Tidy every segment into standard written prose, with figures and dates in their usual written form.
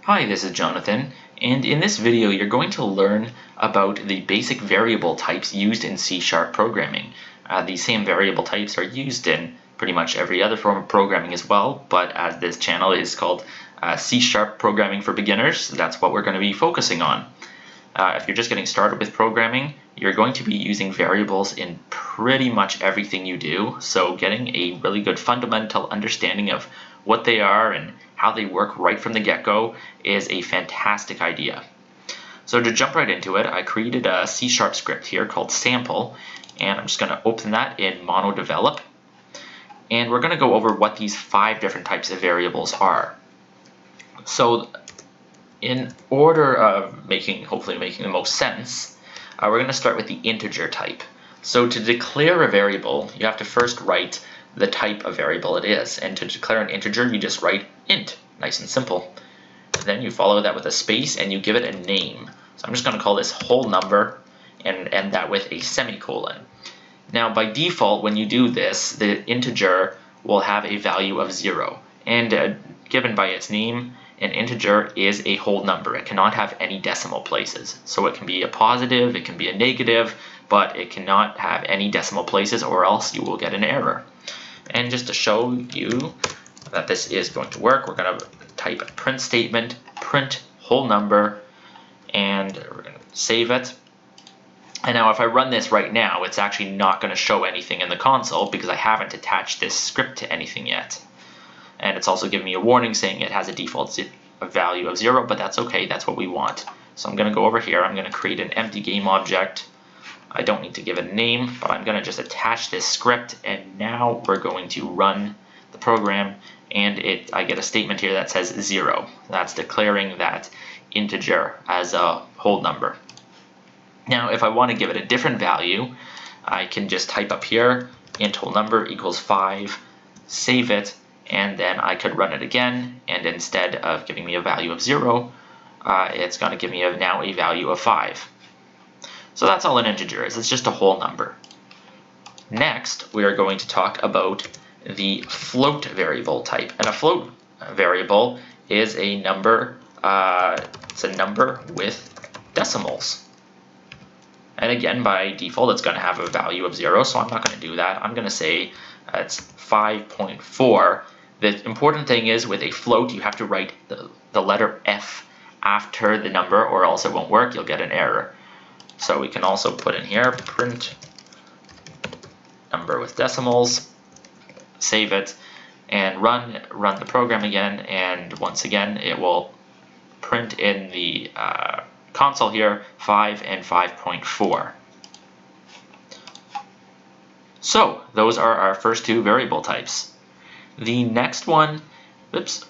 Hi, this is Jonathan, and in this video you're going to learn about the basic variable types used in C# programming. These same variable types are used in pretty much every other form of programming as well, but as this channel is called C# Programming for Beginners, that's what we're going to be focusing on. If you're just getting started with programming, you're going to be using variables in pretty much everything you do, so getting a really good fundamental understanding of what they are and how they work right from the get-go is a fantastic idea. So to jump right into it, I created a C# script here called sample, and I'm just going to open that in MonoDevelop, and we're going to go over what these 5 different types of variables are. So in order of hopefully making the most sense, we're going to start with the integer type. So to declare a variable, you have to first write the type of variable it is, and to declare an integer you just write int, nice and simple. And then you follow that with a space and you give it a name. So I'm just going to call this whole number and end that with a semicolon. Now by default when you do this, the integer will have a value of 0, and given by its name, an integer is a whole number. It cannot have any decimal places. So it can be a positive, it can be a negative, but it cannot have any decimal places or else you will get an error. And just to show you that this is going to work, we're going to type a print statement, print whole number, and we're going to save it. And now if I run this right now, it's actually not going to show anything in the console because I haven't attached this script to anything yet. And it's also giving me a warning saying it has a default value of 0, but that's okay, that's what we want. So I'm going to go over here, I'm going to create an empty game object. I don't need to give it a name, but I'm going to just attach this script, and now we're going to run the program, and I get a statement here that says 0. That's declaring that integer as a whole number. Now if I want to give it a different value, I can just type up here int whole number equals 5, save it, and then I could run it again, and instead of giving me a value of 0, it's going to give me now a value of 5. So that's all an integer is, it's just a whole number. Next, we are going to talk about the float variable type. And a float variable is a number, it's a number with decimals. And again, by default, it's going to have a value of 0, so I'm not going to do that. I'm going to say it's 5.4. The important thing is with a float, you have to write the letter F after the number or else it won't work, you'll get an error. So we can also put in here print number with decimals, save it, and run the program again, and once again it will print in the console here 5 and 5.4. So those are our first 2 variable types. The next one, oops,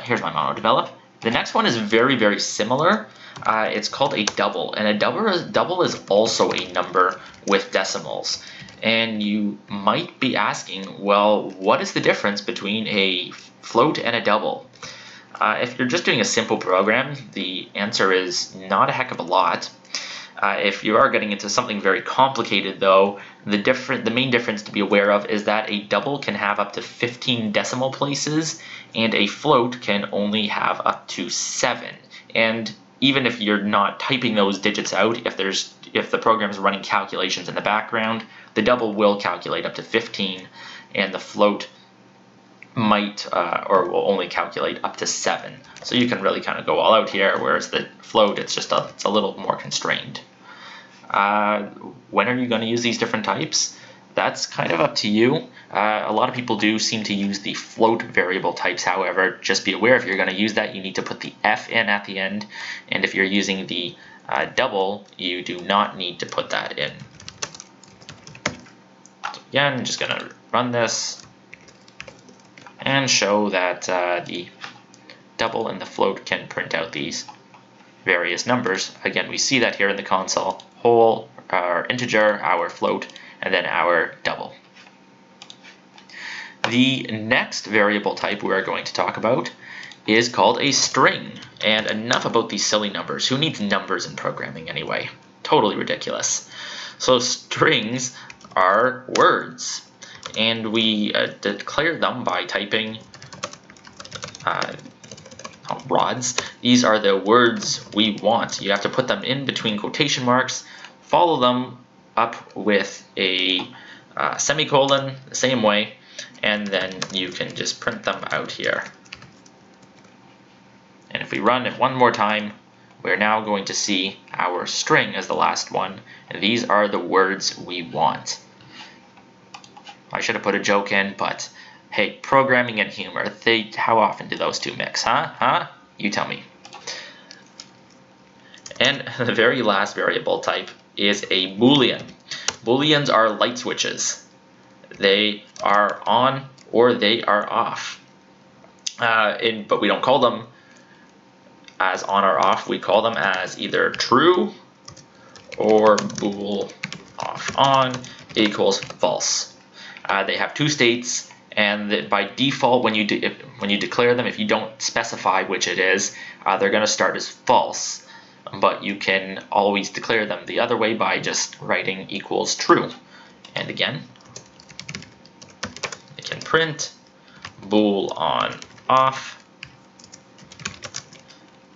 here's my MonoDevelop. The next one is very, very similar. It's called a double, and a double is also a number with decimals. And you might be asking, well, what is the difference between a float and a double? If you're just doing a simple program, the answer is not a heck of a lot. If you are getting into something very complicated though, the main difference to be aware of is that a double can have up to 15 decimal places and a float can only have up to 7. And even if you're not typing those digits out, if the program is running calculations in the background, the double will calculate up to 15 and the float might or will only calculate up to 7. So you can really kind of go all out here, whereas the float, it's a little more constrained. When are you going to use these different types? That's kind of up to you. A lot of people do seem to use the float variable types, however, just be aware if you're going to use that, you need to put the F in at the end, and if you're using the double, you do not need to put that in. So again, I'm just going to run this and show that the double and the float can print out these various numbers. Again, we see that here in the console, whole, our integer, our float, and then our double. The next variable type we are going to talk about is called a string. And enough about these silly numbers. Who needs numbers in programming anyway? Totally ridiculous. So strings are words, and we declare them by typing rods. These are the words we want. You have to put them in between quotation marks, follow them up with a semicolon the same way, and then you can just print them out here. And if we run it one more time, we're now going to see our string as the last one, and these are the words we want. I should have put a joke in, but hey, programming and humor, how often do those two mix, huh? You tell me. And the very last variable type is a Boolean. Booleans are light switches. They are on or they are off. But we don't call them as on or off. We call them as either true or bool off on equals false. They have two states, and by default, when you declare them, if you don't specify which it is, they're going to start as false. But you can always declare them the other way by just writing equals true. And again, you can print bool on off,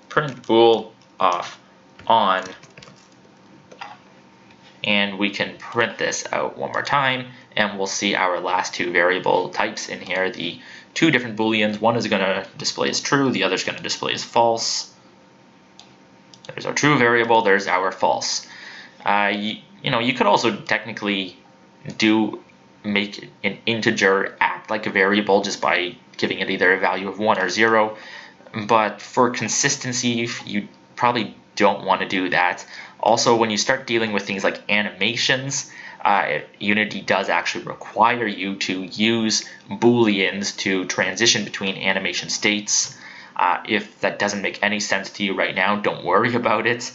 print bool off on, and we can print this out one more time, and we'll see our last two variable types in here, the two different booleans. One is going to display as true, the other is going to display as false. There's our true variable, there's our false. You could also technically make an integer act like a variable just by giving it either a value of 1 or 0, but for consistency, you probably don't want to do that. Also, when you start dealing with things like animations, Unity does actually require you to use Booleans to transition between animation states. If that doesn't make any sense to you right now, don't worry about it.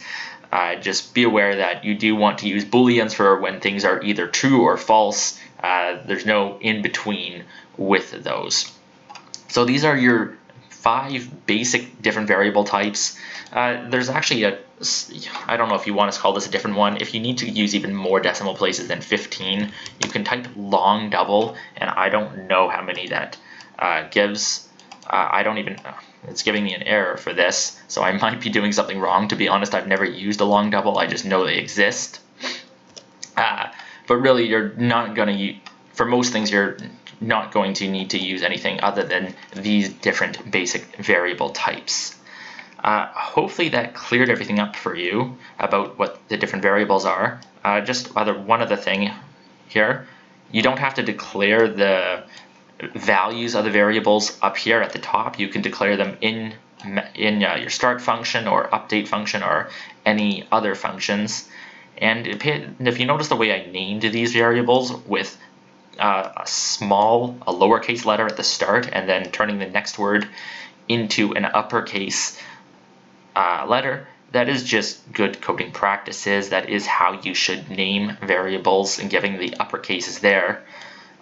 Just be aware that you do want to use Booleans for when things are either true or false. There's no in between with those. So these are your 5 basic different variable types. There's actually I don't know if you want to call this a different one. If you need to use even more decimal places than 15, you can type long double, and I don't know how many that gives. It's giving me an error for this, so I might be doing something wrong. To be honest, I've never used a long double, I just know they exist. But really, you're not going to, for most things, you're not going to need to use anything other than these different basic variable types. Hopefully that cleared everything up for you about what the different variables are. Just one other thing here, you don't have to declare the values of the variables up here at the top. You can declare them in your start function or update function or any other functions. And if you notice the way I named these variables with a lowercase letter at the start and then turning the next word into an uppercase letter, that is just good coding practices. That is how you should name variables, and giving the uppercases there.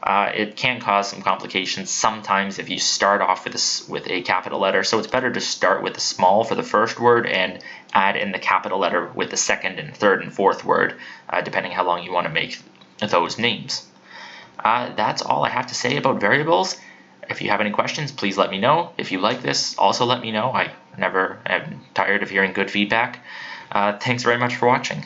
It can cause some complications sometimes if you start off with a capital letter, so it's better to start with the small for the first word and add in the capital letter with the second and third and fourth word, depending how long you want to make those names. That's all I have to say about variables. If you have any questions, please let me know. If you like this, also let me know. I'm tired of hearing good feedback. Thanks very much for watching.